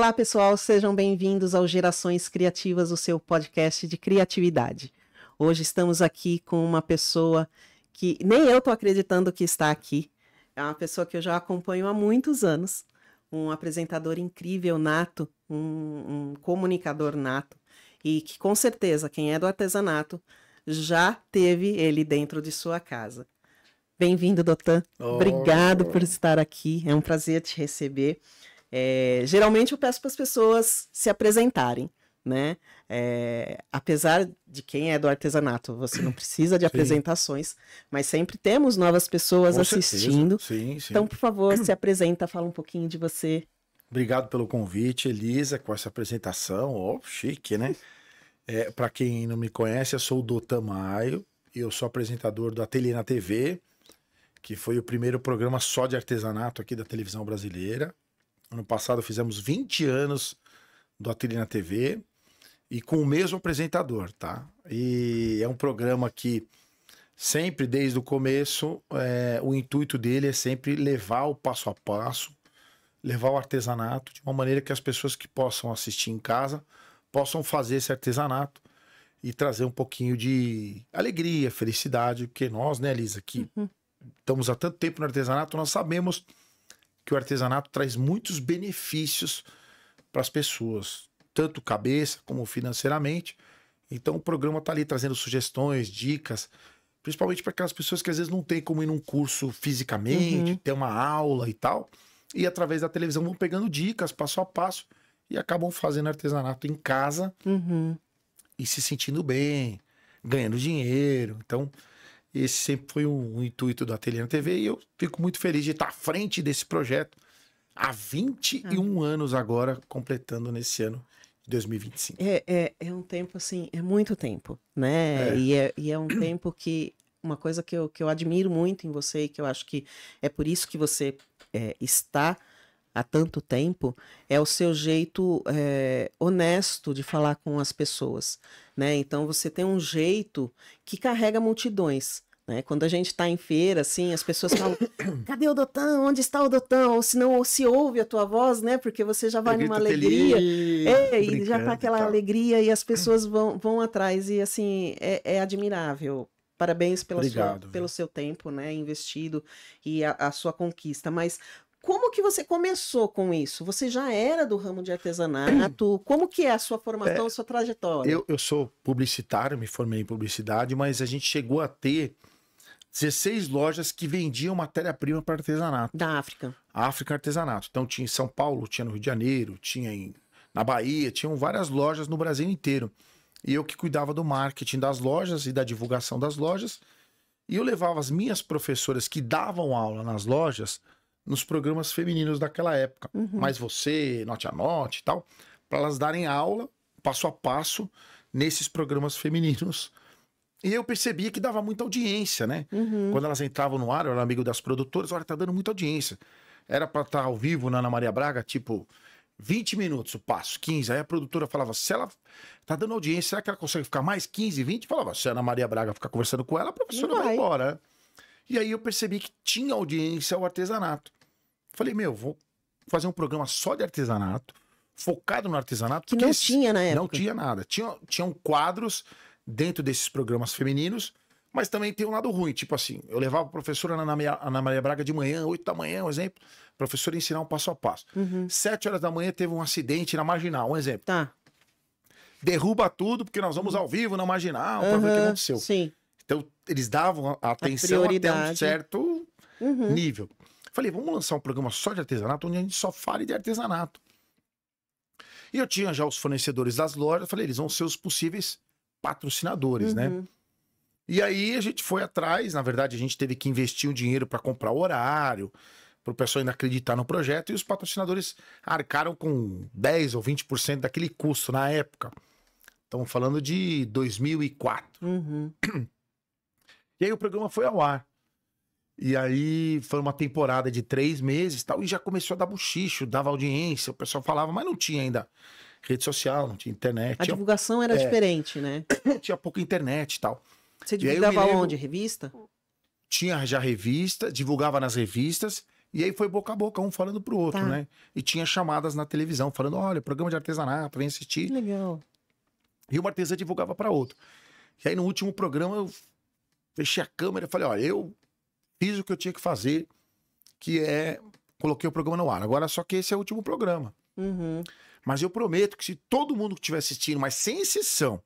Olá, pessoal, sejam bem-vindos ao Gerações Criativas, o seu podcast de criatividade. Hoje estamos aqui com uma pessoa que nem eu estou acreditando que está aqui. É uma pessoa que eu já acompanho há muitos anos, um apresentador incrível, nato, um comunicador nato, e que com certeza quem é do artesanato já teve ele dentro de sua casa. Bem-vindo, Dotan. Obrigado por estar aqui, é um prazer te receber. Geralmente eu peço para as pessoas se apresentarem, né? Apesar de quem é do artesanato, você não precisa de apresentações, mas sempre temos novas pessoas assistindo. Sim. Então, por favor, se apresenta, fala um pouquinho de você. Obrigado pelo convite, Elisa, com essa apresentação. Chique, né? Para quem não me conhece, eu sou o Dotan Maio, e eu sou apresentador do Ateliê na TV, que foi o primeiro programa só de artesanato aqui da televisão brasileira. Ano passado fizemos 20 anos do Ateliê na TV e com o mesmo apresentador, tá? E é um programa que sempre, desde o começo, o intuito dele é sempre levar o passo a passo, levar o artesanato de uma maneira que as pessoas que possam assistir em casa possam fazer esse artesanato e trazer um pouquinho de alegria, felicidade, porque nós, né, Elisa, que estamos há tanto tempo no artesanato, nós sabemos que o artesanato traz muitos benefícios para as pessoas, tanto cabeça como financeiramente. Então o programa está ali trazendo sugestões, dicas, principalmente para aquelas pessoas que às vezes não tem como ir num curso fisicamente, ter uma aula e tal, e através da televisão vão pegando dicas passo a passo e acabam fazendo artesanato em casa e se sentindo bem, ganhando dinheiro. Então esse sempre foi um intuito do Ateliê na TV e eu fico muito feliz de estar à frente desse projeto há 21 anos agora, completando nesse ano de 2025. É um tempo, assim, é muito tempo, né? E é um tempo que, uma coisa que eu admiro muito em você e que eu acho que é por isso que você está há tanto tempo, é o seu jeito honesto de falar com as pessoas, né? Então você tem um jeito que carrega multidões, né? Quando a gente está em feira, assim, as pessoas falam, cadê o Dotan? Onde está o Dotan? Ou se não se ouve a tua voz, né? Porque você já vai numa alegria. E já tá aquela alegria e as pessoas vão atrás. E assim, é admirável. Parabéns pelo seu tempo, né? Investido e a sua conquista. Mas como que você começou com isso? Você já era do ramo de artesanato? Como que é a sua formação, a sua trajetória? Eu sou publicitário, me formei em publicidade, mas a gente chegou a ter 16 lojas que vendiam matéria-prima para artesanato. Da África. África Artesanato. Então tinha em São Paulo, tinha no Rio de Janeiro, tinha na Bahia, tinham várias lojas no Brasil inteiro. E eu que cuidava do marketing das lojas e da divulgação das lojas. E eu levava as minhas professoras que davam aula nas lojas nos programas femininos daquela época. Mais Você, Note a Note e tal, para elas darem aula, passo a passo, nesses programas femininos. E eu percebia que dava muita audiência, né? Quando elas entravam no ar, eu era amigo das produtoras, olha, tá dando muita audiência. Era para estar ao vivo na Ana Maria Braga, tipo, 20 minutos o passo, 15. Aí a produtora falava, se ela tá dando audiência, será que ela consegue ficar mais 15, 20? Falava, se a Ana Maria Braga ficar conversando com ela, a professora vai embora, né? E aí eu percebi que tinha audiência ao artesanato. Falei, vou fazer um programa só de artesanato, focado no artesanato. Que não tinha na época. Não tinha nada. Tinham quadros dentro desses programas femininos, mas também tem um lado ruim. Tipo assim, eu levava a professora Ana Maria Braga de manhã, 8 da manhã, um exemplo, a professora ensinar um passo a passo. 7 horas da manhã teve um acidente na Marginal, um exemplo. Tá. Derruba tudo, porque nós vamos ao vivo na Marginal, para ver o que aconteceu. Sim. Então, eles davam a atenção até um certo nível. Falei, vamos lançar um programa só de artesanato, onde a gente só fale de artesanato. E eu tinha já os fornecedores das lojas, falei, eles vão ser os possíveis patrocinadores, né? E aí a gente foi atrás, na verdade a gente teve que investir um dinheiro para comprar o horário, para o pessoal ainda acreditar no projeto, e os patrocinadores arcaram com 10 ou 20% daquele custo na época. Estamos falando de 2004. E aí o programa foi ao ar. E aí foi uma temporada de 3 meses e tal, e já começou a dar buchicho, dava audiência, o pessoal falava, mas não tinha ainda rede social, não tinha internet. A divulgação era diferente, né? Tinha pouca internet e tal. Você divulgava onde? Revista? Tinha já revista, divulgava nas revistas, E aí foi boca a boca, um falando pro outro, Tá. né? E tinha chamadas na televisão, falando, olha, programa de artesanato, vem assistir. Que legal. E uma artesã divulgava para outro. E aí no último programa eu fechei a câmera e falei, olha, eu fiz o que eu tinha que fazer, que é, coloquei o programa no ar. Agora só que esse é o último programa. Uhum. Mas eu prometo que se todo mundo que estiver assistindo, mas sem exceção,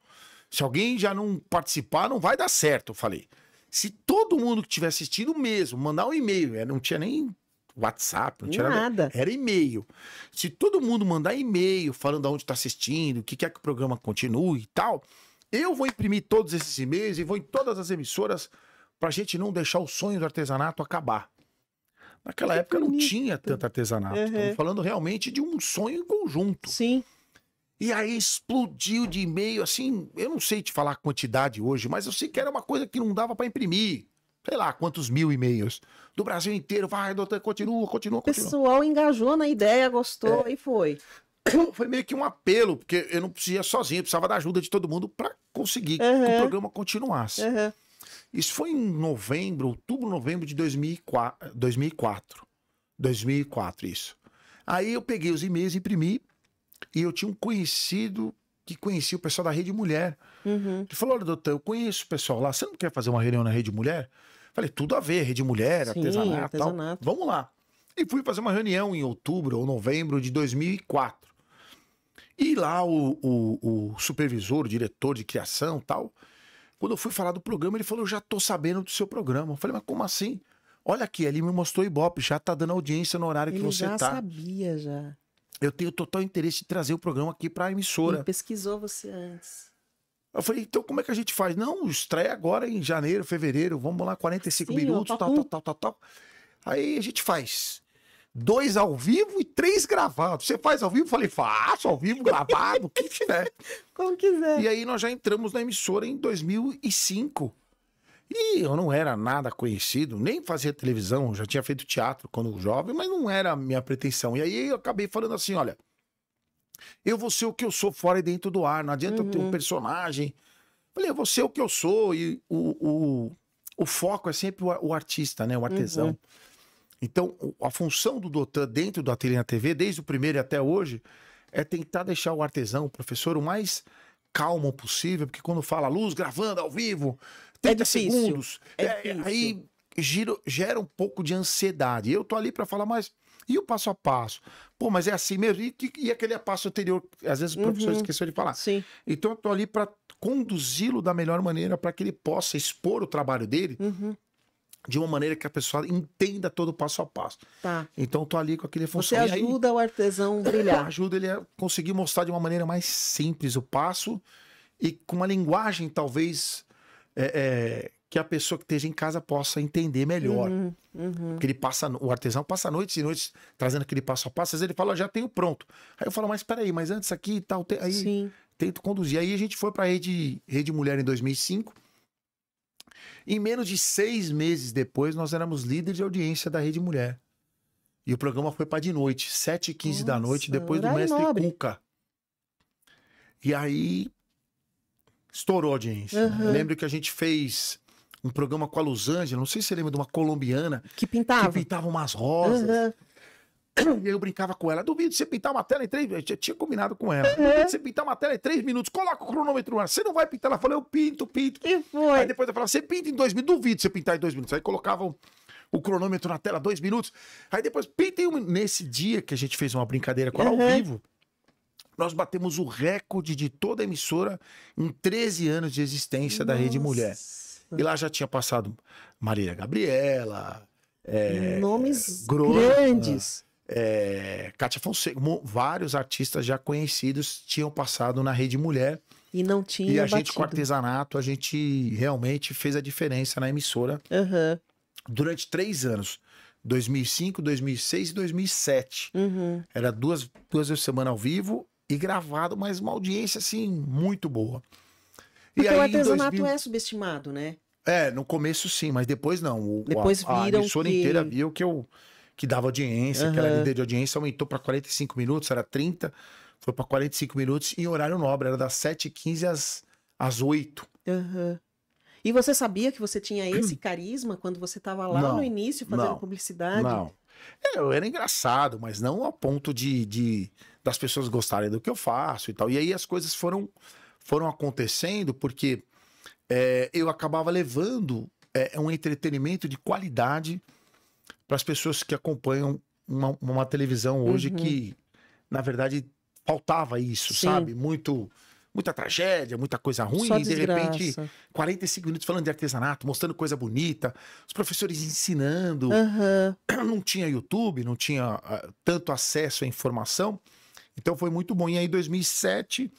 se alguém já não participar, não vai dar certo, eu falei. Se todo mundo que estiver assistindo mesmo, mandar um e-mail, não tinha nem WhatsApp, não tinha Nada. era e-mail. Se todo mundo mandar e-mail falando aonde está assistindo, o que quer que o programa continue e tal, eu vou imprimir todos esses e-mails e vou em todas as emissoras pra gente não deixar o sonho do artesanato acabar. Naquela Que época não bonito. tinha tanto artesanato. Uhum. Estamos falando realmente de um sonho em conjunto. Sim. E aí explodiu de e-mail, assim, eu não sei te falar a quantidade hoje, mas eu sei que era uma coisa que não dava para imprimir. Sei lá quantos mil e-mails. Do Brasil inteiro, vai, doutor, continua. O pessoal engajou na ideia, gostou e foi. Foi meio que um apelo, porque eu não podia sozinho, eu precisava da ajuda de todo mundo para conseguir que o programa continuasse. Uhum. Isso foi em outubro, novembro de 2004. 2004, isso. Aí eu peguei os e-mails, imprimi, e eu tinha um conhecido que conhecia o pessoal da Rede Mulher. Uhum. Ele falou, olha, doutor, eu conheço o pessoal lá, você não quer fazer uma reunião na Rede Mulher? Falei, tudo a ver, Rede Mulher, Sim, artesanato, tal. artesanato. Vamos lá. E fui fazer uma reunião em outubro ou novembro de 2004. E lá o supervisor, o diretor de criação tal, quando eu fui falar do programa, ele falou, já tô sabendo do seu programa. Eu falei, mas como assim? Olha aqui, ele me mostrou o Ibope, já tá dando audiência no horário que Ele você já tá. sabia, já. Eu tenho total interesse em trazer o programa aqui pra emissora. Ele pesquisou você antes. Eu falei, então como é que a gente faz? Não, estreia agora em janeiro, fevereiro, vamos lá, 45 Sim, minutos, ó, tal. Aí a gente faz 2 ao vivo e 3 gravados. Você faz ao vivo? Eu falei, faço ao vivo, gravado, o que tiver. Como quiser. E aí nós já entramos na emissora em 2005. E eu não era nada conhecido, nem fazia televisão, já tinha feito teatro quando jovem, mas não era a minha pretensão. E aí eu acabei falando assim, olha, eu vou ser o que eu sou fora e dentro do ar, não adianta eu ter um personagem. Falei, eu vou ser o que eu sou e o foco é sempre o artista, né, o artesão. Então, a função do Dotan dentro do Ateliê na TV, desde o primeiro e até hoje, é tentar deixar o artesão, o professor, o mais calmo possível, porque quando fala luz, gravando ao vivo, 30 difícil. segundos, Difícil. aí gera um pouco de ansiedade. Eu tô ali para falar, mas e o passo a passo? Pô, mas é assim mesmo? E aquele passo anterior? Às vezes o professor esqueceu de falar. Sim. Então eu tô ali para conduzi-lo da melhor maneira para que ele possa expor o trabalho dele de uma maneira que a pessoa entenda todo o passo a passo. Tá. Então eu tô ali com aquele Você função. E aí, ajuda o artesão a brilhar. ajuda ele a conseguir mostrar de uma maneira mais simples o passo e com uma linguagem talvez que a pessoa que esteja em casa possa entender melhor. Porque o artesão passa noites e noites trazendo aquele passo a passo, às vezes ele fala, já tenho pronto. Aí eu falo, mas peraí, mas antes aqui e tal, aí Sim. tento conduzir. Aí a gente foi para a Rede Mulher em 2005. Em menos de 6 meses depois, nós éramos líderes de audiência da Rede Mulher. E o programa foi para de noite, 7h15 da noite, depois do horário Mestre nobre. Cuca. E aí estourou a audiência. Né? Eu lembro que a gente fez um programa com a Losângela, não sei se você lembra de uma colombiana Que pintava. que pintava umas rosas. Aham. E aí eu brincava com ela. Duvido você pintar uma tela em 3 minutos. Eu tinha combinado com ela. Duvido você pintar uma tela em 3 minutos. Coloca o cronômetro no ar. Você não vai pintar. Ela falou, eu pinto. Que foi? Aí depois eu falava, você pinta em 2 minutos. Duvido você pintar em 2 minutos. Aí colocavam o cronômetro na tela, 2 minutos. Aí depois, pinta em 1 minuto. Nesse dia que a gente fez uma brincadeira com ela ao vivo, nós batemos o recorde de toda a emissora em 13 anos de existência da Rede Mulher. E lá já tinha passado Marília Gabriela, Nomes Grona, grandes. Cátia Fonseca, vários artistas já conhecidos tinham passado na Rede Mulher. E não tinha E a gente, batido. com artesanato, a gente realmente fez a diferença na emissora Aham. durante 3 anos. 2005, 2006 e 2007. Era duas vezes por semana ao vivo e gravado, mas uma audiência, assim, muito boa. Porque e aí, o em artesanato 2000 é subestimado, né? no começo sim, mas depois não. Depois a viram emissora que- inteira viu que dava audiência, que era líder de audiência, aumentou para 45 minutos, era 30, foi para 45 minutos em horário nobre, era das 7h15 às 8h. Aham. E você sabia que você tinha esse carisma quando você estava lá Não, no início fazendo não, publicidade? Não. Eu era engraçado, mas não a ponto das pessoas gostarem do que eu faço e tal. E aí as coisas foram acontecendo porque eu acabava levando um entretenimento de qualidade para as pessoas que acompanham uma televisão hoje que, na verdade, faltava isso, Sim. sabe? Muita tragédia, muita coisa ruim, Só e de repente, desgraça. 45 minutos falando de artesanato, mostrando coisa bonita, os professores ensinando. Aham. Não tinha YouTube, não tinha tanto acesso à informação, então foi muito bom. E aí, em 2007,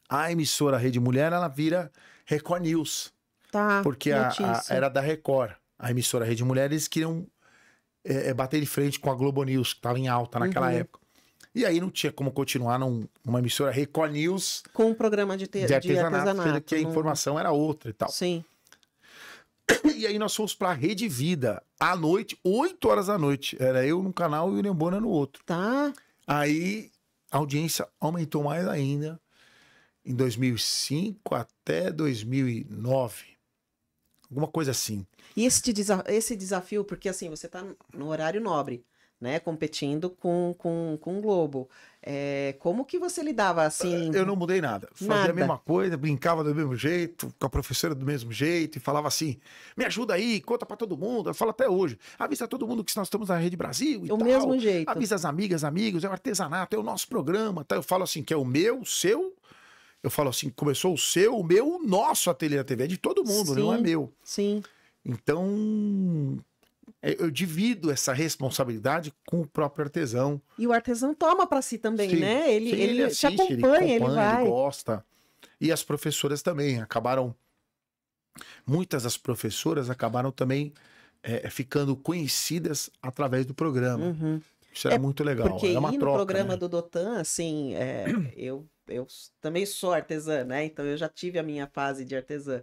a emissora Rede Mulher, ela vira Record News, Tá. porque Notícia. era da Record. A emissora Rede Mulher, eles queriam bater de frente com a Globo News, que estava em alta naquela época. E aí não tinha como continuar numa emissora Record News Com um programa de artesanato. sendo que a informação era outra e tal. Sim. E aí nós fomos pra Rede Vida, à noite, 8 horas da noite. Era eu num canal e o William Bonner no outro. Tá. Aí a audiência aumentou mais ainda em 2005 até 2009. Alguma coisa assim. E esse desafio, porque assim, você tá no horário nobre, né? Competindo com o Globo. Como que você lidava assim? Eu não mudei nada. Fazia Nada. a mesma coisa, brincava do mesmo jeito, com a professora do mesmo jeito, e falava assim: me ajuda aí, conta pra todo mundo. Eu falo até hoje: avisa todo mundo que nós estamos na Rede Brasil e O tal. mesmo jeito. Avisa as amigas, amigos, é o artesanato, é o nosso programa. Tá? Eu falo assim: que é o meu, o seu. Eu falo assim: começou o seu, o meu, o nosso Ateliê na TV. É de todo mundo, Sim, não é meu. Sim. Então, eu divido essa responsabilidade com o próprio artesão. E o artesão toma para si também, Sim, né? Ele, sim, ele assiste, te acompanha, ele vai. ele gosta. E as professoras também acabaram. Muitas das professoras acabaram também ficando conhecidas através do programa. Uhum. Isso era muito legal. Porque Era uma ir no troca, programa né? do Dotan, assim, eu também sou artesã, né? Então eu já tive a minha fase de artesã.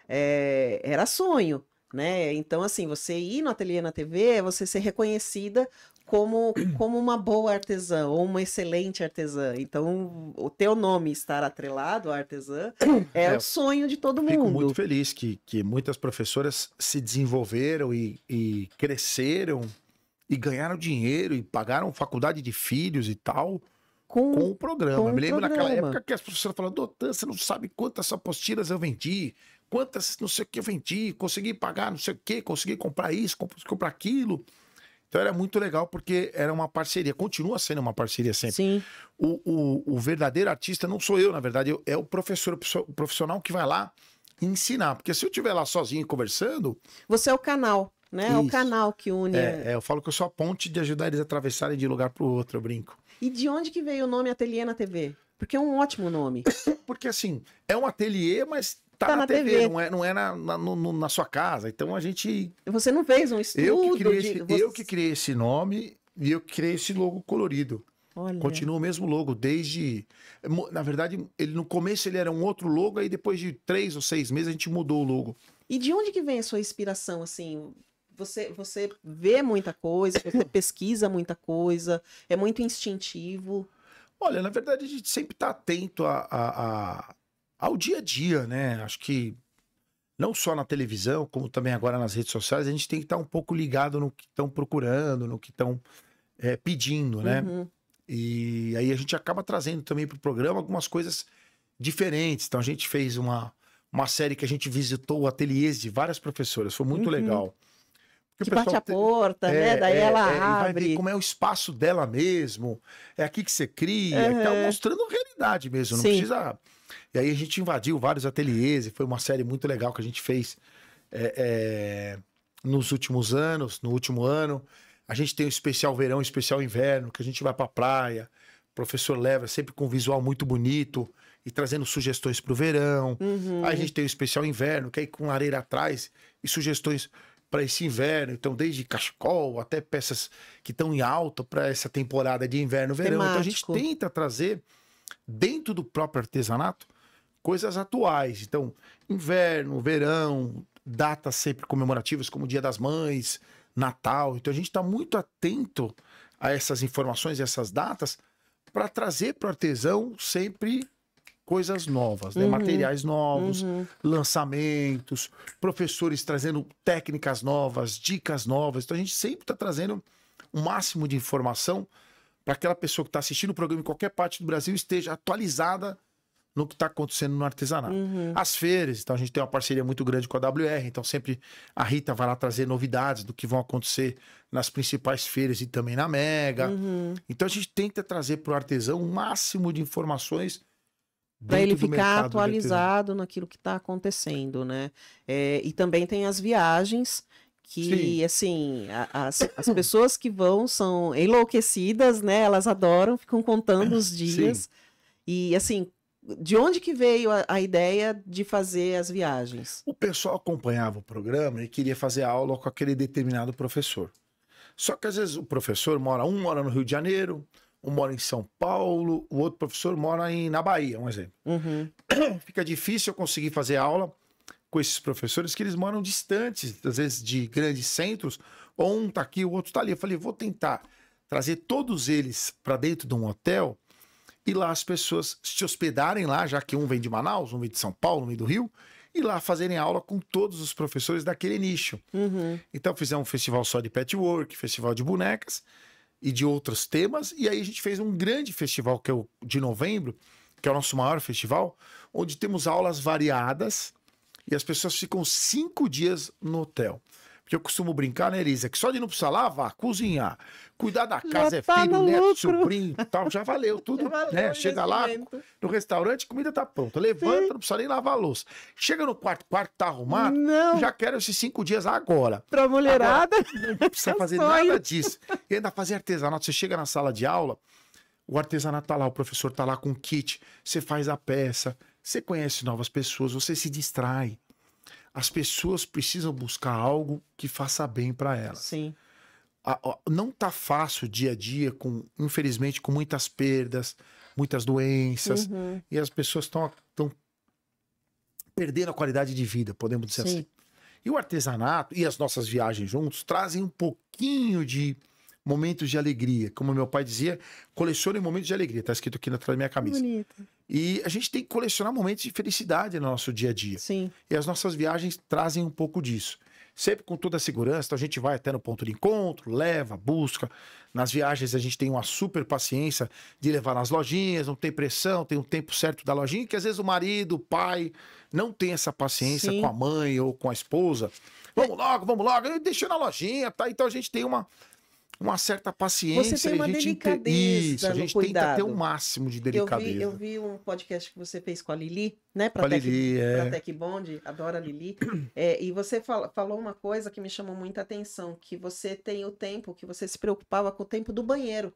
Era sonho, né? Então, assim, você ir no Ateliê na TV é você ser reconhecida como uma boa artesã ou uma excelente artesã. Então, o teu nome estar atrelado à artesã é o sonho de todo Fico mundo. muito feliz que muitas professoras se desenvolveram e cresceram e ganharam dinheiro e pagaram faculdade de filhos e tal com o programa. Eu me lembro naquela época que as professoras falavam: Dotan, você não sabe quantas apostilas eu vendi, quantas não sei o que eu vendi, consegui pagar não sei o que, consegui comprar isso, consegui comprar aquilo. Então era muito legal porque era uma parceria, continua sendo uma parceria sempre. Sim. O verdadeiro artista não sou eu, na verdade, é o professor, o profissional que vai lá ensinar. Porque se eu estiver lá sozinho conversando... Você é o canal, né? É o Isso. canal que une... eu falo que eu sou a ponte de ajudar eles a atravessarem de um lugar para o outro, eu brinco. E de onde que veio o nome Ateliê na TV? Porque é um ótimo nome. Porque assim, é um ateliê, mas tá na TV. Não é na sua casa. Então a gente... Você não fez um estudo? Eu que criei esse nome e eu que criei esse logo colorido. Olha. Continua o mesmo logo desde... Na verdade, no começo ele era um outro logo, aí depois de 3 ou 6 meses a gente mudou o logo. E de onde que vem a sua inspiração, assim? Você vê muita coisa, você pesquisa muita coisa, é muito instintivo? Olha, na verdade a gente sempre está atento ao dia a dia, né? Acho que não só na televisão, como também agora nas redes sociais, a gente tem que estar um pouco ligado no que estão procurando, no que estão pedindo, né? Uhum. E aí a gente acaba trazendo também para o programa algumas coisas diferentes. Então a gente fez uma série que a gente visitou ateliês de várias professoras, foi muito legal. Que bate a porta, né? Daí ela abre. Vai ver como é o espaço dela mesmo. É aqui que você cria. E tal, mostrando realidade mesmo. Não precisa... E aí a gente invadiu vários ateliês. E foi uma série muito legal que a gente fez nos últimos anos. No último ano. A gente tem o especial verão, o especial inverno, que a gente vai pra praia. O professor leva sempre com um visual muito bonito e trazendo sugestões pro verão. Uhum. Aí a gente tem o especial inverno, que aí com lareira atrás e sugestões para esse inverno, então desde cachecol até peças que estão em alta para essa temporada de inverno, verão. Temático. Então a gente tenta trazer dentro do próprio artesanato coisas atuais. Então, inverno, verão, datas sempre comemorativas como Dia das Mães, Natal. Então a gente está muito atento a essas informações e essas datas para trazer para o artesão sempre coisas novas, né? Materiais novos, lançamentos, professores trazendo técnicas novas, dicas novas. Então a gente sempre está trazendo o máximo de informação para aquela pessoa que está assistindo o programa em qualquer parte do Brasil esteja atualizada no que está acontecendo no artesanato. As feiras, então a gente tem uma parceria muito grande com a WR, então sempre a Rita vai lá trazer novidades do que vão acontecer nas principais feiras e também na Mega. Então a gente tenta trazer para o artesão o máximo de informações para ele ficar atualizado naquilo que está acontecendo, né? E também tem as viagens que, sim, assim, as pessoas que vão são enlouquecidas, né? Elas adoram, ficam contando os dias. Sim. E, assim, de onde que veio a ideia de fazer as viagens? O pessoal acompanhava o programa e queria fazer aula com aquele determinado professor. Só que, às vezes, o professor mora no Rio de Janeiro, um mora em São Paulo, o outro professor mora na Bahia, um exemplo. Fica difícil eu conseguir fazer aula com esses professores que eles moram distantes, às vezes de grandes centros, ou um tá aqui, o outro tá ali. Eu falei, vou tentar trazer todos eles para dentro de um hotel e lá as pessoas se hospedarem lá, já que um vem de Manaus, um vem de São Paulo, um vem do Rio, e lá fazerem aula com todos os professores daquele nicho. Então fizemos um festival só de patchwork, festival de bonecas, e de outros temas, e aí a gente fez um grande festival, que é o de novembro, que é o nosso maior festival, onde temos aulas variadas, e as pessoas ficam 5 dias no hotel. Porque eu costumo brincar, né, Elisa, que só de não precisar lavar, cozinhar, cuidar da casa, filho, neto, sobrinho e tal, já valeu tudo, né? Chega lá no restaurante, a comida tá pronta. Levanta, não precisa nem lavar a louça. Chega no quarto tá arrumado, já quero esses 5 dias agora. Pra mulherada. Agora, não precisa fazer nada disso. E ainda fazer artesanato. Você chega na sala de aula, o artesanato tá lá, o professor tá lá com o kit, você faz a peça, você conhece novas pessoas, você se distrai. As pessoas precisam buscar algo que faça bem para elas. Sim. Não tá fácil o dia a dia, infelizmente, com muitas perdas, muitas doenças, e as pessoas estão perdendo a qualidade de vida, podemos dizer assim. E o artesanato e as nossas viagens juntos trazem um pouquinho de momentos de alegria. Como meu pai dizia, colecione momentos de alegria. Tá escrito aqui atrás da minha camisa. Bonito. E a gente tem que colecionar momentos de felicidade no nosso dia a dia. Sim. E as nossas viagens trazem um pouco disso. Sempre com toda a segurança, então a gente vai até no ponto de encontro, leva, busca. Nas viagens a gente tem uma super paciência de levar nas lojinhas, não tem pressão, tem um tempo certo da lojinha, que às vezes o marido, o pai, não tem essa paciência com a mãe ou com a esposa. Vamos logo, deixa na lojinha, tá? Então a gente tem uma certa paciência. Você tem uma delicadeza. Isso, a gente tenta ter o máximo de delicadeza. Eu vi um podcast que você fez com a Lili, né? Com a Lili, pra Tech Bond, adoro a Lili. E você falou uma coisa que me chamou muita atenção, que você tem o tempo, que você se preocupava com o tempo do banheiro.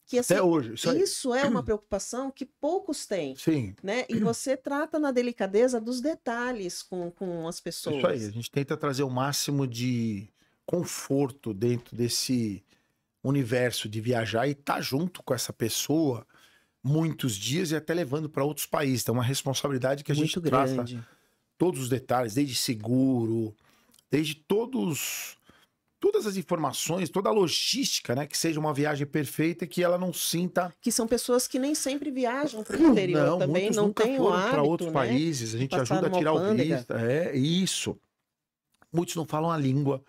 Que, assim, até hoje. Isso é uma preocupação que poucos têm. Sim. Né? E você trata na delicadeza dos detalhes com as pessoas. Isso aí, a gente tenta trazer o máximo de conforto dentro desse universo de viajar e estar junto com essa pessoa muitos dias e até levando para outros países. Então, é uma responsabilidade que a gente trata todos os detalhes, desde seguro, desde todas as informações, toda a logística, né? Que seja uma viagem perfeita e que ela não sinta... Que são pessoas que nem sempre viajam para o exterior também, não tem o hábito, para outros né? países, a gente ajuda a tirar o visto. Isso. Muitos não falam a língua.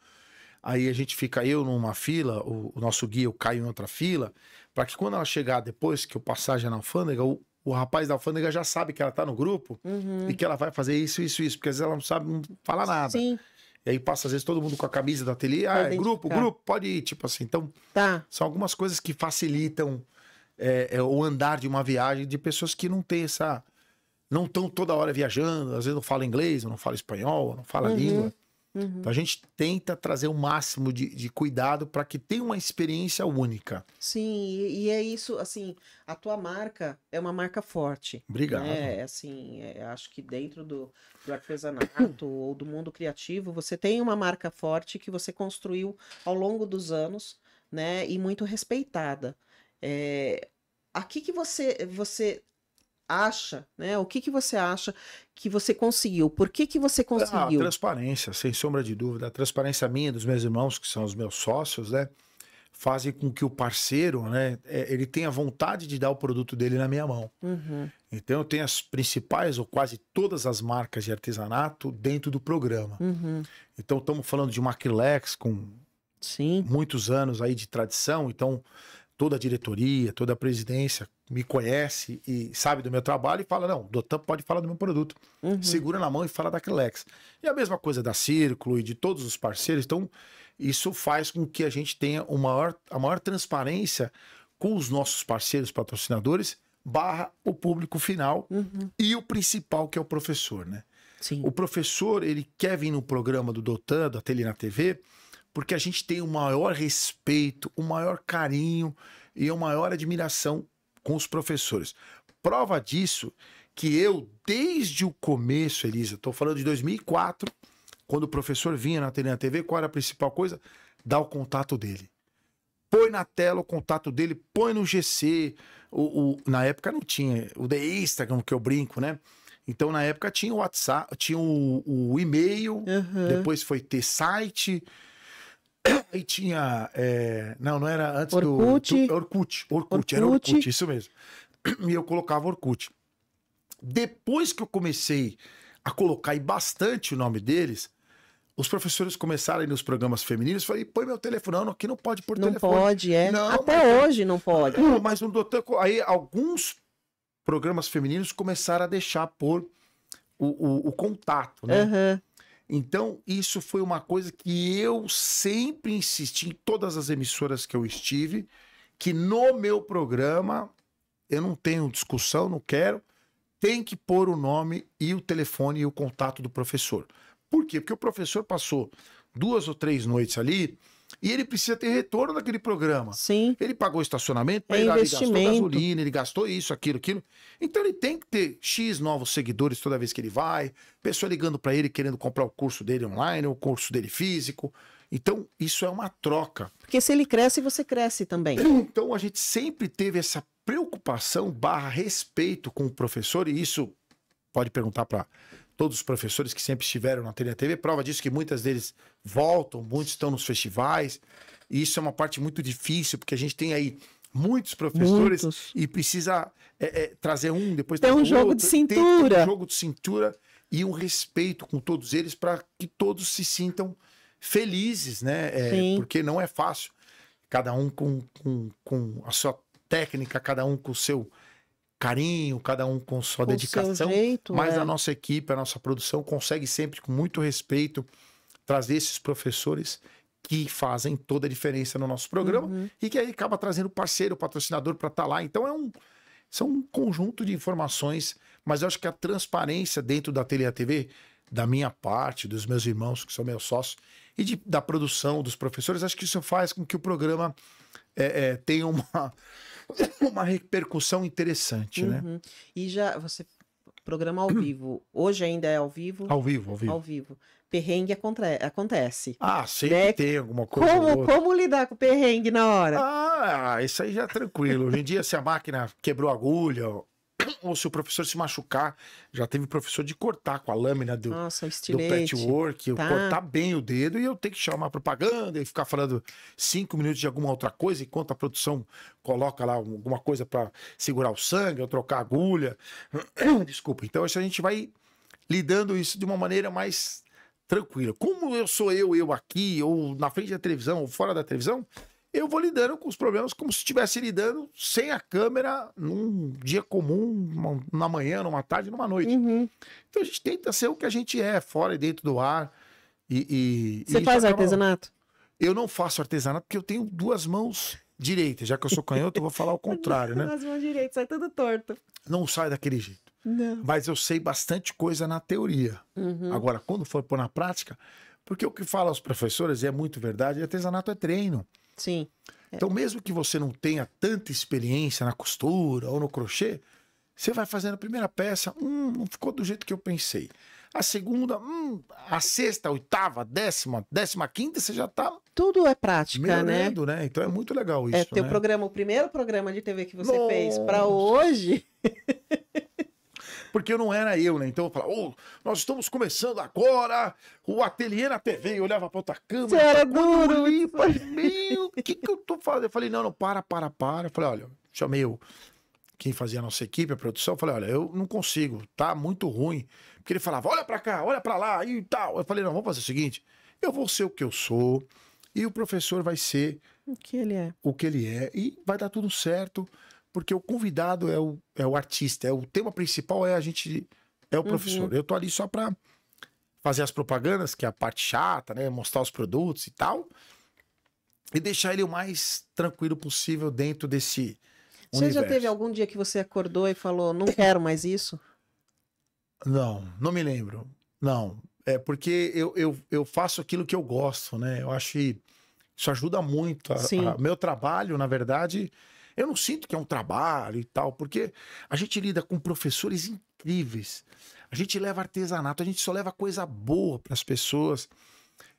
Aí a gente fica, eu numa fila, o nosso guia, eu caio em outra fila, para que quando ela chegar depois que eu passagem na alfândega, o rapaz da alfândega já sabe que ela tá no grupo e que ela vai fazer isso, porque às vezes ela não sabe, não fala nada. Sim. E aí passa às vezes todo mundo com a camisa da ateliê, grupo, pode ir, tipo assim. Então, são algumas coisas que facilitam o andar de uma viagem de pessoas que não têm essa... Não estão toda hora viajando, às vezes não falam inglês, ou não falam espanhol, ou não falam a língua. Então a gente tenta trazer o máximo de cuidado para que tenha uma experiência única. Sim, e é isso, assim, a tua marca é uma marca forte. Obrigado. Né? Assim, acho que dentro do artesanato ou do mundo criativo, você tem uma marca forte que você construiu ao longo dos anos, né? E muito respeitada. Aqui que você acha, né? O que você acha que você conseguiu? Por que você conseguiu? A transparência, sem sombra de dúvida. A transparência minha, dos meus irmãos, que são os meus sócios, né? Fazem com que o parceiro, né? Ele tenha vontade de dar o produto dele na minha mão. Então eu tenho as principais ou quase todas as marcas de artesanato dentro do programa. Então estamos falando de uma Acrylex com Sim. muitos anos aí de tradição, então toda a diretoria, toda a presidência me conhece e sabe do meu trabalho e fala, não, o Dotan pode falar do meu produto. Uhum. Segura na mão e fala da Acrylex. E a mesma coisa da Círculo e de todos os parceiros. Então, isso faz com que a gente tenha a maior transparência com os nossos parceiros patrocinadores barra o público final e o principal, que é o professor, né? Sim. O professor, ele quer vir no programa do Dotan, do Ateliê na TV, porque a gente tem o maior respeito, o maior carinho e a maior admiração com os professores. Prova disso que eu, desde o começo, Elisa, estou falando de 2004, quando o professor vinha na Ateliê na TV, qual era a principal coisa? Dar o contato dele. Põe na tela o contato dele, põe no GC. Na época não tinha o The Instagram, que eu brinco, né? Então, na época tinha o WhatsApp, tinha o e-mail, depois foi ter site, e tinha... não era antes Orkut. do... Orkut, era Orkut, isso mesmo. E eu colocava Orkut. Depois que eu comecei a colocar e bastante o nome deles, os professores começaram a ir nos programas femininos, falei, põe meu telefone, não, aqui não pode pôr telefone. Não pode, Não, até hoje não pode. Mas no Dotan, aí alguns programas femininos começaram a deixar pôr o contato, né? Então, isso foi uma coisa que eu sempre insisti em todas as emissoras que eu estive, que no meu programa, eu não tenho discussão, não quero, tem que pôr o nome e o telefone e o contato do professor. Por quê? Porque o professor passou 2 ou 3 noites ali e ele precisa ter retorno daquele programa. Sim. Ele pagou estacionamento, ele gastou gasolina, ele gastou isso, aquilo. Então ele tem que ter X novos seguidores toda vez que ele vai, pessoa ligando para ele querendo comprar o curso dele online, o curso dele físico. Então isso é uma troca. Porque se ele cresce, você cresce também. Então a gente sempre teve essa preocupação barra respeito com o professor, e isso pode perguntar para todos os professores que sempre estiveram na Ateliê TV, prova disso que muitas deles voltam, muitos estão nos festivais, e isso é uma parte muito difícil, porque a gente tem aí muitos professores e precisa trazer um, depois tem um jogo de cintura. Tem um jogo de cintura e um respeito com todos eles para que todos se sintam felizes, né? Porque não é fácil, cada um com a sua técnica, cada um com o seu carinho, cada um com sua dedicação, jeito, mas a nossa equipe, a nossa produção consegue sempre, com muito respeito, trazer esses professores que fazem toda a diferença no nosso programa e que aí acaba trazendo parceiro, patrocinador para estar lá. Então são um conjunto de informações, mas eu acho que a transparência dentro da Ateliê TV, da minha parte, dos meus irmãos que são meus sócios, e da produção, dos professores, acho que isso faz com que o programa tenha uma repercussão interessante, né? E programa ao vivo. Hoje ainda é ao vivo? Ao vivo. Ao vivo. Perrengue acontece. Ah, sempre tem alguma coisa. Como lidar com perrengue na hora? Ah, isso aí já é tranquilo. Hoje em dia, se a máquina quebrou a agulha, ou se o professor se machucar, já teve professor de cortar com a lâmina do patchwork, cortar bem o dedo, e eu tenho que chamar propaganda e ficar falando 5 minutos de alguma outra coisa, enquanto a produção coloca lá alguma coisa para segurar o sangue, ou trocar a agulha. Desculpa. Então, a gente vai lidando isso de uma maneira mais tranquila. Como eu sou eu aqui, ou na frente da televisão, ou fora da televisão, eu vou lidando com os problemas como se estivesse lidando sem a câmera num dia comum, na manhã, numa tarde, numa noite. Então a gente tenta ser o que a gente é, fora e dentro do ar. Você faz artesanato? Eu não faço artesanato porque eu tenho 2 mãos direitas. Já que eu sou canhoto, eu vou falar o contrário, né? As mãos direitas, sai tudo torto. Não sai daquele jeito. Não. Mas eu sei bastante coisa na teoria. Agora, quando for pôr na prática, porque o que fala os professores, e é muito verdade, artesanato é treino. Sim. Então, mesmo que você não tenha tanta experiência na costura ou no crochê, você vai fazendo a primeira peça, não ficou do jeito que eu pensei. A segunda, a sexta, a oitava, a 15ª, você já tá... Tudo é prática, né? Então é muito legal isso, teu programa, o primeiro programa de TV que você fez para hoje... Porque eu não era eu, né? Então eu falava, nós estamos começando agora o Ateliê na TV. Eu olhava pra outra câmera. Você era duro. Eu falei, o que eu tô fazendo? Eu falei, não, para. Eu falei, olha, chamei quem fazia a nossa equipe, a produção. Eu falei, olha, eu não consigo, tá muito ruim. Porque ele falava, olha pra cá, olha pra lá e tal. Eu falei, não, vamos fazer o seguinte, eu vou ser o que eu sou, e o professor vai ser O que ele é. o que ele é e vai dar tudo certo, porque o convidado é o artista, o tema principal é o professor. Eu tô ali só para fazer as propagandas, que é a parte chata, né? Mostrar os produtos e tal, e deixar ele o mais tranquilo possível dentro desse Você universo. já teve algum dia que você acordou e falou, não quero mais isso? Não me lembro. Não. É porque eu faço aquilo que eu gosto, né? Eu acho que isso ajuda muito. Sim. Meu trabalho, na verdade, eu não sinto que é um trabalho e tal, porque a gente lida com professores incríveis. A gente leva artesanato, a gente só leva coisa boa para as pessoas.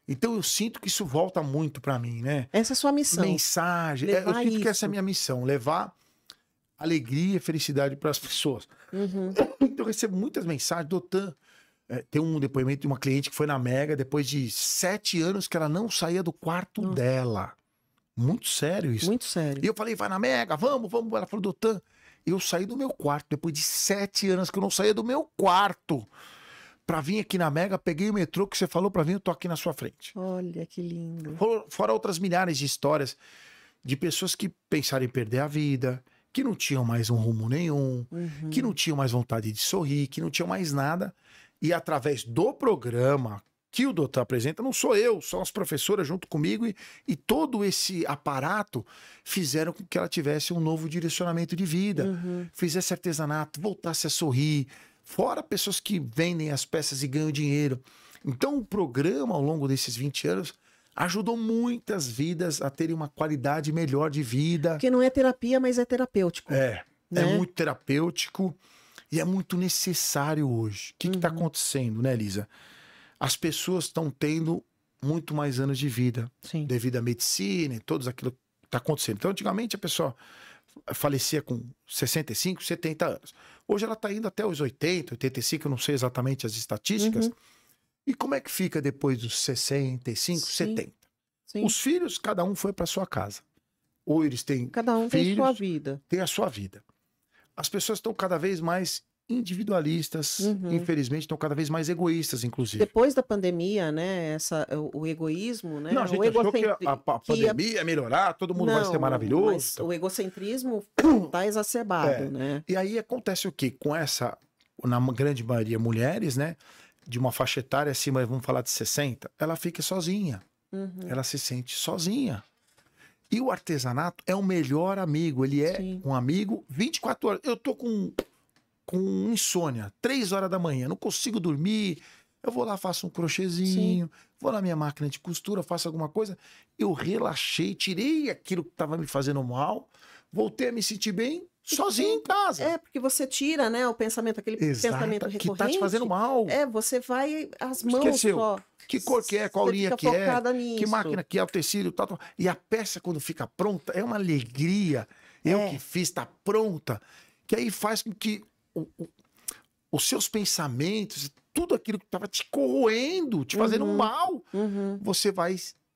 Então eu sinto que isso volta muito para mim, né? Essa é a sua missão. Mensagem. Eu Levar sinto que essa é isso. a minha missão, levar alegria e felicidade para as pessoas. Uhum. Então eu recebo muitas mensagens, Doutan. Tem um depoimento de uma cliente que foi na Mega depois de 7 anos que ela não saía do quarto Nossa. dela. Muito sério isso. Muito sério. E eu falei, vai na Mega, vamos. Ela falou, Doutan, eu saí do meu quarto depois de 7 anos que eu não saía do meu quarto. Pra vir aqui na Mega, peguei o metrô que você falou pra mim, eu tô aqui na sua frente. Olha que lindo. Fora outras milhares de histórias de pessoas que pensaram em perder a vida, que não tinham mais um rumo nenhum, que não tinham mais vontade de sorrir, que não tinham mais nada. E através do programa que o doutor apresenta, não sou eu, são as professoras junto comigo e todo esse aparato fizeram com que ela tivesse um novo direcionamento de vida, fizesse artesanato, voltasse a sorrir, fora pessoas que vendem as peças e ganham dinheiro. Então o programa, ao longo desses 20 anos, ajudou muitas vidas a terem uma qualidade melhor de vida. Porque não é terapia, mas é terapêutico. É né? muito terapêutico e é muito necessário hoje. O que está acontecendo, né, Elisa? As pessoas estão tendo muito mais anos de vida Sim. devido à medicina e tudo aquilo que está acontecendo. Então, antigamente, a pessoa falecia com 65, 70 anos. Hoje ela está indo até os 80, 85, eu não sei exatamente as estatísticas. E como é que fica depois dos 65, Sim. 70? Sim. Os filhos, cada um foi para sua casa. Ou eles têm Cada um filhos, tem sua vida. tem a sua vida. As pessoas estão cada vez mais individualistas, infelizmente estão cada vez mais egoístas, inclusive. Depois da pandemia, né, o egoísmo, né? Não, a gente achou que a pandemia ia melhorar, todo mundo vai ser maravilhoso. Mas o egocentrismo está exacerbado, né? E aí acontece o quê? Com essa, na grande maioria, mulheres, né? De uma faixa etária acima, vamos falar de 60, ela fica sozinha. Ela se sente sozinha. E o artesanato é o melhor amigo. Ele é um amigo 24 horas. Eu tô com insônia, 3 horas da manhã, não consigo dormir. Eu vou lá, faço um crochêzinho, vou na minha máquina de costura, faço alguma coisa. Eu relaxei, tirei aquilo que estava me fazendo mal, voltei a me sentir bem, sozinho em casa. É, porque você tira, né, o pensamento, aquele pensamento recorrente. Que tá te fazendo mal. Você vai, as mãos Esqueceu. só. Que cor que é, qual linha que é, nisso. que máquina que é, o tecido, tal. E a peça, quando fica pronta, é uma alegria. Eu que fiz, tá pronta. Que aí faz com que os seus pensamentos, tudo aquilo que estava te corroendo, te fazendo mal, você vai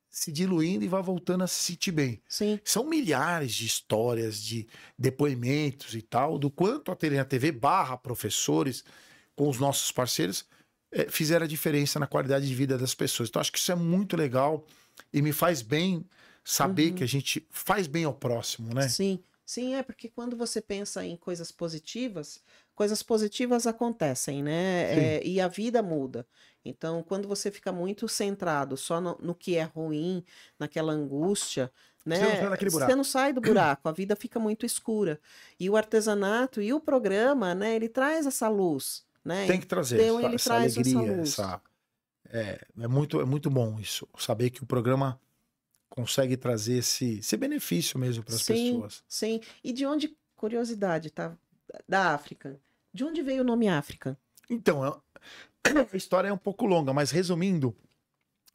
se diluindo e vai voltando a se sentir bem. Sim. São milhares de histórias, de depoimentos e tal, do quanto a Ateliê na TV / professores, com os nossos parceiros, fizeram a diferença na qualidade de vida das pessoas. Então, acho que isso é muito legal e me faz bem saber que a gente faz bem ao próximo, né? Sim. Sim, porque quando você pensa em coisas positivas acontecem, né? E a vida muda. Então, quando você fica muito centrado só no que é ruim, naquela angústia, né? Você não sai do buraco, a vida fica muito escura. E o artesanato e o programa, né? Ele traz essa luz, né? Tem que trazer então, ele essa traz alegria, essa luz. É muito bom isso, saber que o programa consegue trazer esse benefício mesmo para as pessoas. Sim. E de onde, curiosidade, tá? Da África. De onde veio o nome África? Então, a história é um pouco longa, mas resumindo,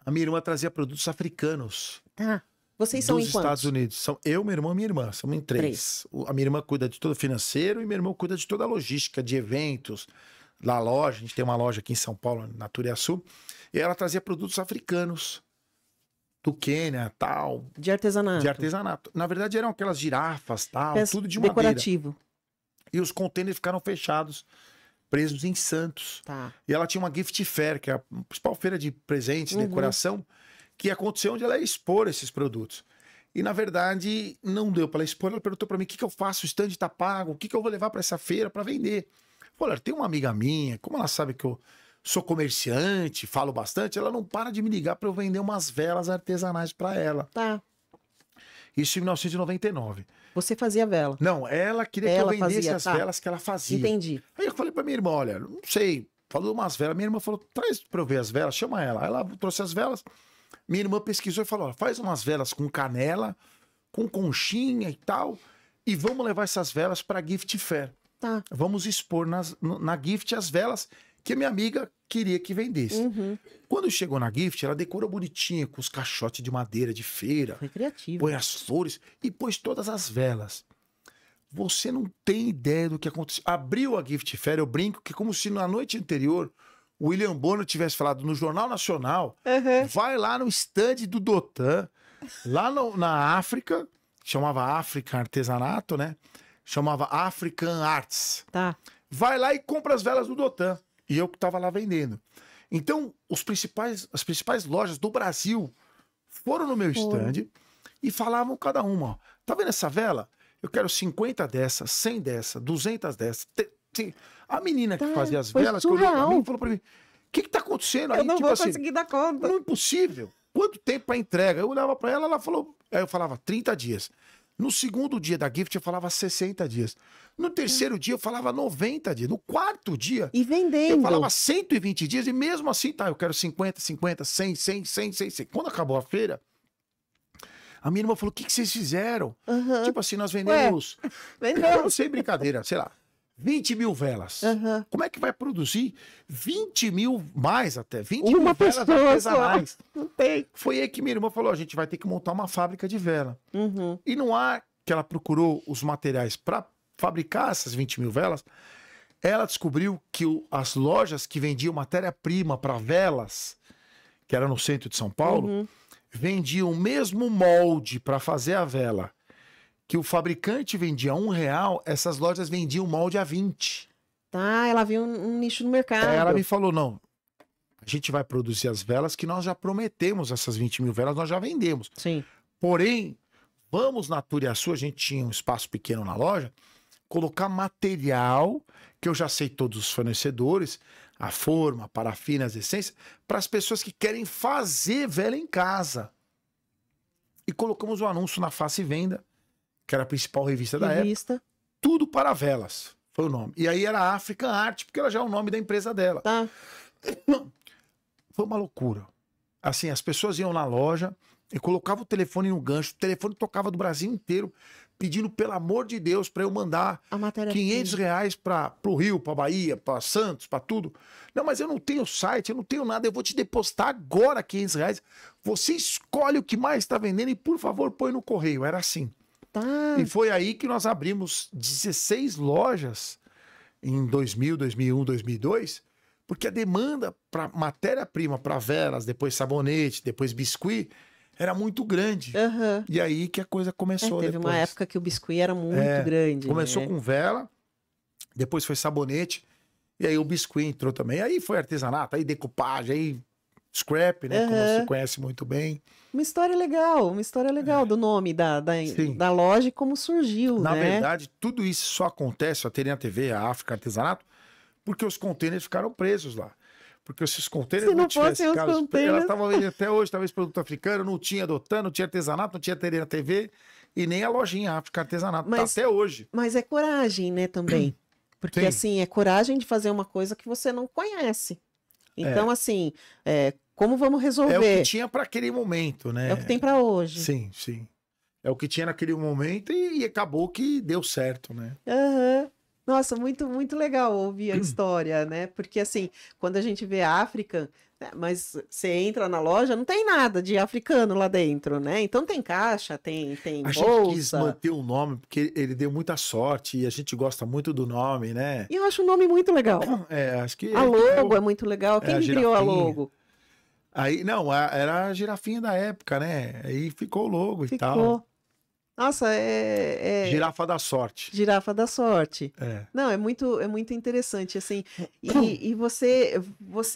a minha irmã trazia produtos africanos. Tá. Vocês são em dos Estados Unidos. São eu, meu irmão e minha irmã. Somos em 3. A minha irmã cuida de todo o financeiro e meu irmão cuida de toda a logística, de eventos. Na loja, a gente tem uma loja aqui em São Paulo, na Turiaçu, e ela trazia produtos africanos. Do Quênia, tal. De artesanato. De artesanato. Na verdade, eram aquelas girafas, tal, tudo de decorativo. madeira. E os contêineres ficaram fechados, presos em Santos. Tá. E ela tinha uma gift fair, que é a principal feira de presentes, decoração, que aconteceu onde ela ia expor esses produtos. E, na verdade, não deu para ela expor. Ela perguntou para mim, o que eu faço? O stand está pago, o que eu vou levar para essa feira para vender? Olha, tem uma amiga minha, como ela sabe que eu sou comerciante, falo bastante, ela não para de me ligar para eu vender umas velas artesanais para ela. Tá. Isso em 1999. Você fazia vela. Não, ela queria Ela que eu vendesse fazia, as tá. velas que ela fazia. Entendi. Aí eu falei pra minha irmã, olha, não sei, falou umas velas. Minha irmã falou, traz pra eu ver as velas, chama ela. Aí ela trouxe as velas. Minha irmã pesquisou e falou, ó, faz umas velas com canela, com conchinha e tal, e vamos levar essas velas pra Gift Fair. Tá. Vamos expor na Gift as velas que a minha amiga queria que vendesse. Quando chegou na Gift, ela decorou bonitinha, com os caixotes de madeira de feira. Foi criativo. Põe as flores e pôs todas as velas. Você não tem ideia do que aconteceu. Abriu a Gift Fair, eu brinco que como se na noite anterior o William Bonner tivesse falado no Jornal Nacional, vai lá no stand do Dotan, lá na África, chamava África Artesanato, né? Chamava African Arts. Tá. Vai lá e compra as velas do Dotan. E eu que estava lá vendendo. Então, as principais lojas do Brasil foram no meu stand e falavam cada uma, ó, tá vendo essa vela? Eu quero 50 dessas, 100 dessas, 200 dessas. A menina que fazia as velas, que olhou pra mim, falou pra mim, o que tá acontecendo aí? Eu não Tipo vou assim, conseguir dar conta. não é impossível. Quanto tempo para entrega? Eu olhava para ela, ela falou. Aí eu falava 30 dias. No segundo dia da Gift, eu falava 60 dias. No terceiro dia, eu falava 90 dias. No quarto dia, E vendendo. eu falava 120 dias. E mesmo assim, tá, eu quero 50, 50, 100, 100, 100, 100, 100. Quando acabou a feira, a minha irmã falou: o que vocês fizeram? Tipo assim, nós vendemos. Vendeu. Sem brincadeira, sei lá. 20 mil velas. Como é que vai produzir 20 mil, mais até, 20 mil Uma velas pessoa artesanais? só. Não tem. Foi aí que minha irmã falou, a gente vai ter que montar uma fábrica de vela. E não há que ela procurou os materiais para fabricar essas 20 mil velas, ela descobriu que as lojas que vendiam matéria-prima para velas, que era no centro de São Paulo, vendiam o mesmo molde para fazer a vela que o fabricante vendia R$1, essas lojas vendiam molde a 20. Tá, ela viu um nicho no mercado. Aí ela me falou, não, a gente vai produzir as velas que nós já prometemos, essas 20 mil velas nós já vendemos. Sim. Porém, vamos na Turiaçu, a gente tinha um espaço pequeno na loja, colocar material, que eu já sei todos os fornecedores, a forma, a parafina, as essências, para as pessoas que querem fazer vela em casa. E colocamos um anúncio na Face Venda, que era a principal revista da época. Tudo para velas, foi o nome. E aí era African Art, porque ela já é o nome da empresa dela. Tá. Foi uma loucura. Assim, as pessoas iam na loja e colocavam o telefone no gancho, o telefone tocava do Brasil inteiro, pedindo, pelo amor de Deus, para eu mandar R$500 para o Rio, para Bahia, para Santos, para tudo. Não, mas eu não tenho site, eu não tenho nada, eu vou te depositar agora R$500. Você escolhe o que mais está vendendo e, por favor, põe no correio. Era assim. Tá. E foi aí que nós abrimos 16 lojas em 2000, 2001, 2002, porque a demanda para matéria-prima, para velas, depois sabonete, depois biscuit, era muito grande. E aí que a coisa começou Teve depois. uma época que o biscuit era muito grande. Começou né? com vela, depois foi sabonete, e aí o biscuit entrou também. Aí foi artesanato, aí decupagem, aí scrap, né? Como você conhece muito bem. Uma história legal do nome da loja e como surgiu, Na né? verdade, tudo isso só acontece, a Ateliê TV, a África Artesanato, porque os contêineres ficaram presos lá. Porque se os contêineres Se não fossem os contêineres... Elas estavam vendendo até hoje, talvez produto africano, não tinha Dotan, não tinha artesanato, não tinha Ateliê TV e nem a lojinha África Artesanato, tá até hoje. Mas é coragem, né, também. Porque, assim, é coragem de fazer uma coisa que você não conhece. Então, assim, como vamos resolver? É o que tinha para aquele momento, né? É o que tem para hoje. Sim, sim. É o que tinha naquele momento e acabou que deu certo, né? Nossa, muito, muito legal ouvir a história, né? Porque, assim, quando a gente vê a África, né, mas você entra na loja, não tem nada de africano lá dentro, né? Então tem caixa, tem a bolsa. A gente quis manter o nome, porque ele deu muita sorte e a gente gosta muito do nome, né? E eu acho o nome muito legal. Acho que... A logo é muito legal. Quem criou a logo? Aí, não, era a girafinha da época, né? Aí ficou o logo e tal. Nossa, Girafa da sorte. Girafa da sorte. Não, é muito interessante, assim. E você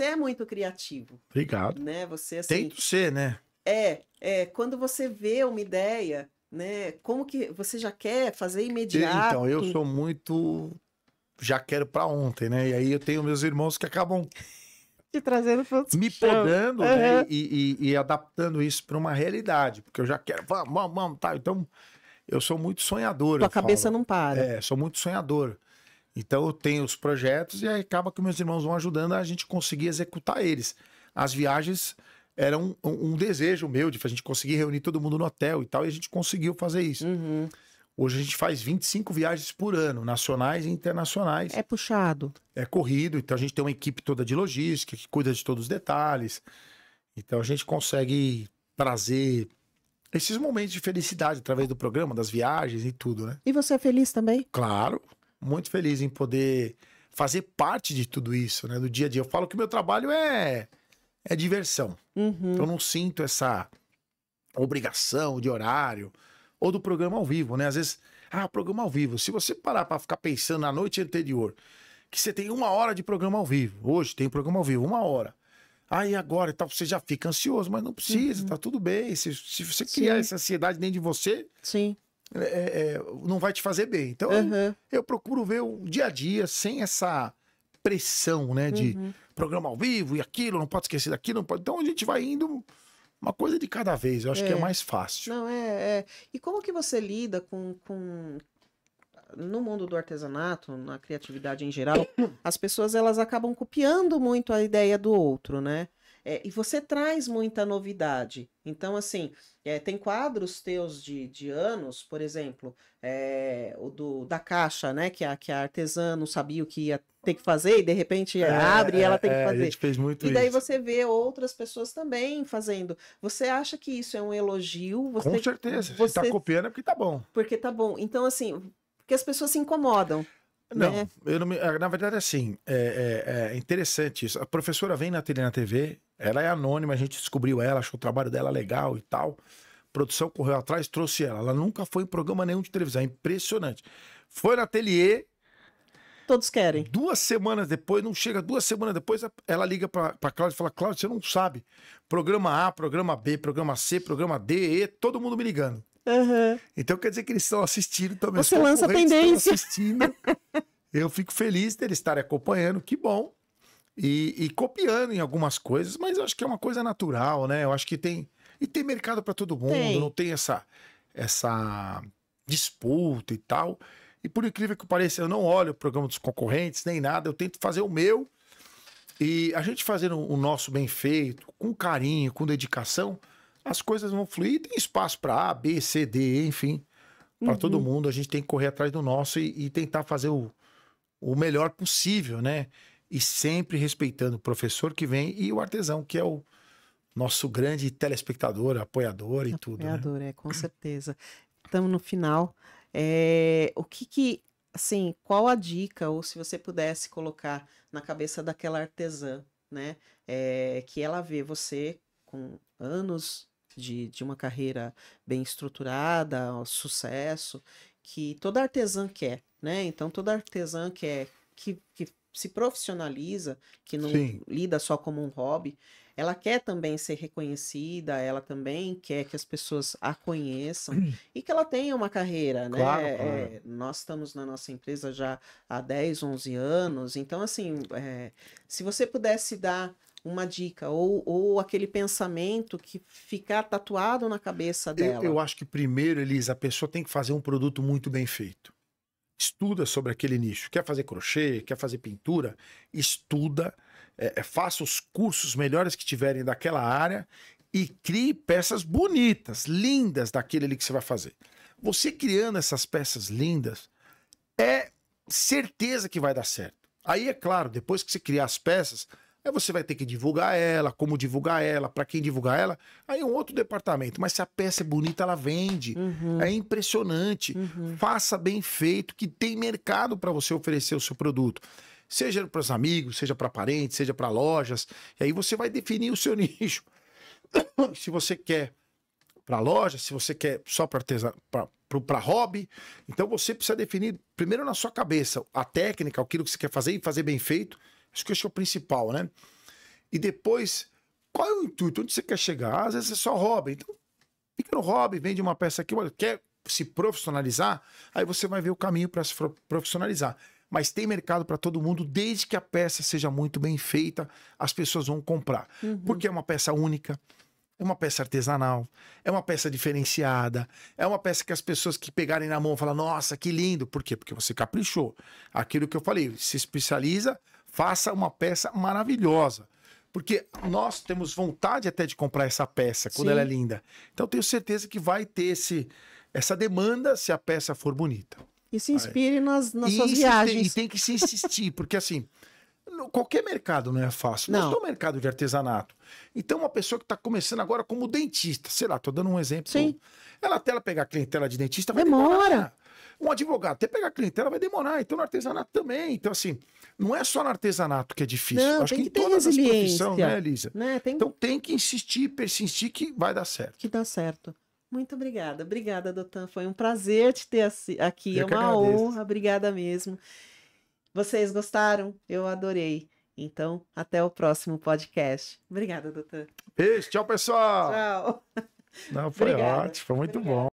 é muito criativo. Obrigado. Né? Você, assim... Tento ser, né? Quando você vê uma ideia, né? Como que você já quer fazer Então, eu imediato? sou muito. Já quero pra ontem, né? E aí eu tenho meus irmãos que acabam Te trazendo para o me chão. podando, né? Aham. E adaptando isso para uma realidade, porque eu já quero, vamos, tá. Então, eu sou muito sonhador, Tua eu cabeça falo. não para. Sou muito sonhador. Então, eu tenho os projetos e aí acaba que meus irmãos vão ajudando a gente conseguir executar eles. As viagens eram um desejo meu de a gente conseguir reunir todo mundo no hotel e tal, e a gente conseguiu fazer isso. Uhum. Hoje a gente faz 25 viagens por ano, nacionais e internacionais. É puxado. É corrido, então a gente tem uma equipe toda de logística que cuida de todos os detalhes. Então a gente consegue trazer esses momentos de felicidade através do programa, das viagens e tudo, né? E você é feliz também? Claro, muito feliz em poder fazer parte de tudo isso, né? Do dia a dia. Eu falo que o meu trabalho é diversão. Uhum. Eu não sinto essa obrigação de horário ou do programa ao vivo, né? Às vezes, programa ao vivo. Se você parar para ficar pensando na noite anterior, que você tem 1 hora de programa ao vivo. Hoje tem programa ao vivo, 1 hora. Aí agora e tal, você já fica ansioso, mas não precisa, tá tudo bem. Se você criar Sim. essa ansiedade dentro de você, Sim. não vai te fazer bem. Então Uhum. eu procuro ver o dia a dia sem essa pressão, né? De Uhum. programa ao vivo e aquilo, não pode esquecer daquilo, não pode. Então a gente vai indo uma coisa de cada vez. Eu acho que é mais fácil. Não, E como que você lida com no mundo do artesanato, na criatividade em geral, as pessoas elas acabam copiando muito a ideia do outro, né? E você traz muita novidade. Então, assim, tem quadros teus de anos, por exemplo, da caixa, né? Que a artesã não sabia o que ia ter que fazer e de repente abre e ela tem que A fazer. gente fez muito E daí isso. você vê outras pessoas também fazendo. Você acha que isso é um elogio? Com certeza. Se tá copiando é porque tá bom. Porque tá bom. Então, assim, porque as pessoas se incomodam, Não, né? eu não me, na verdade, assim, é interessante isso. A professora vem na Ateliê na TV, ela é anônima, a gente descobriu ela, achou o trabalho dela legal e tal. A produção correu atrás, trouxe ela. Ela nunca foi em programa nenhum de televisão, é impressionante. Foi na Ateliê, Todos querem. 2 semanas depois, não chega 2 semanas depois, ela liga pra Cláudia e fala: Cláudia, você não sabe. Programa A, programa B, programa C, programa D, E, todo mundo me ligando. Uhum. Então quer dizer que eles estão assistindo também. Você Os lança concorrentes estão tendência. assistindo. Eu fico feliz deles estarem acompanhando, que bom. E copiando em algumas coisas, mas eu acho que é uma coisa natural, né? Eu acho que tem. E tem mercado para todo mundo, não tem essa disputa e tal. E por incrível que pareça, eu não olho o programa dos concorrentes, nem nada, eu tento fazer o meu. E a gente fazendo o nosso bem feito, com carinho, com dedicação, as coisas vão fluir. Tem espaço para A, B, C, D, enfim, para todo Uhum. mundo. A gente tem que correr atrás do nosso e tentar fazer o melhor possível, né? E sempre respeitando o professor que vem e o artesão, que é o nosso grande telespectador, apoiador e tudo, né? Apoiador, com certeza. Estamos no final. Assim, qual a dica, ou se você pudesse colocar na cabeça daquela artesã, né? Que ela vê você com anos de uma carreira bem estruturada, sucesso, que toda artesã quer, né? Então, toda artesã quer que se profissionaliza, que não Sim. lida só como um hobby, ela quer também ser reconhecida, ela também quer que as pessoas a conheçam e que ela tenha uma carreira, né? Claro. Nós estamos na nossa empresa já há 10, 11 anos, então, assim, se você pudesse dar uma dica ou aquele pensamento que ficar tatuado na cabeça dela. Eu acho que primeiro, Elisa, a pessoa tem que fazer um produto muito bem feito. Estuda sobre aquele nicho. Quer fazer crochê, quer fazer pintura? Estuda, faça os cursos melhores que tiverem daquela área e crie peças bonitas, lindas daquele ali que você vai fazer. Você criando essas peças lindas, é certeza que vai dar certo. Aí, é claro, depois que você criar as peças, aí você vai ter que divulgar ela, como divulgar ela, para quem divulgar ela, aí é um outro departamento. Mas se a peça é bonita, ela vende. Uhum. É impressionante. Uhum. Faça bem feito, que tem mercado para você oferecer o seu produto. Seja para os amigos, seja para parentes, seja para lojas. E aí você vai definir o seu nicho. Se você quer para loja, se você quer só para artesanato, para hobby. Então você precisa definir primeiro na sua cabeça a técnica, aquilo que você quer fazer e fazer bem feito. Acho que esse é o principal, né? E depois qual é o intuito? Onde você quer chegar? Às vezes você só hobby. Então, fica no hobby, vende uma peça aqui, olha, quer se profissionalizar? Aí você vai ver o caminho para se profissionalizar. Mas tem mercado para todo mundo, desde que a peça seja muito bem feita, as pessoas vão comprar. Porque é uma peça única, é uma peça artesanal, é uma peça diferenciada, é uma peça que as pessoas que pegarem na mão falam, nossa, que lindo. Por quê? Porque você caprichou. Aquilo que eu falei, se especializa, faça uma peça maravilhosa. Porque nós temos vontade até de comprar essa peça quando ela é linda. Então eu tenho certeza que vai ter essa demanda se a peça for bonita. E se inspire nas suas viagens. E tem que se insistir, porque assim, qualquer mercado não é fácil. Não. Nós temos um mercado de artesanato. Então uma pessoa que está começando agora como dentista, sei lá, tô dando um exemplo. Sim. Ela até ela pegar clientela de dentista vai Demora. demorar. Um advogado até pegar clientela vai demorar. Então no artesanato também. Então assim, não é só no artesanato que é difícil. Não, acho tem que que em ter todas as resiliência, profissões, né, Elisa? Né? Então tem que insistir, persistir que vai dar certo. Que dá certo. Muito obrigada. Obrigada, Dotan. Foi um prazer te ter aqui. Eu É que uma agradeço. honra. Obrigada mesmo. Vocês gostaram? Eu adorei. Então, até o próximo podcast. Obrigada, Dotan. Beijo, tchau, pessoal. Tchau. Não, foi Obrigada. ótimo, foi muito bom.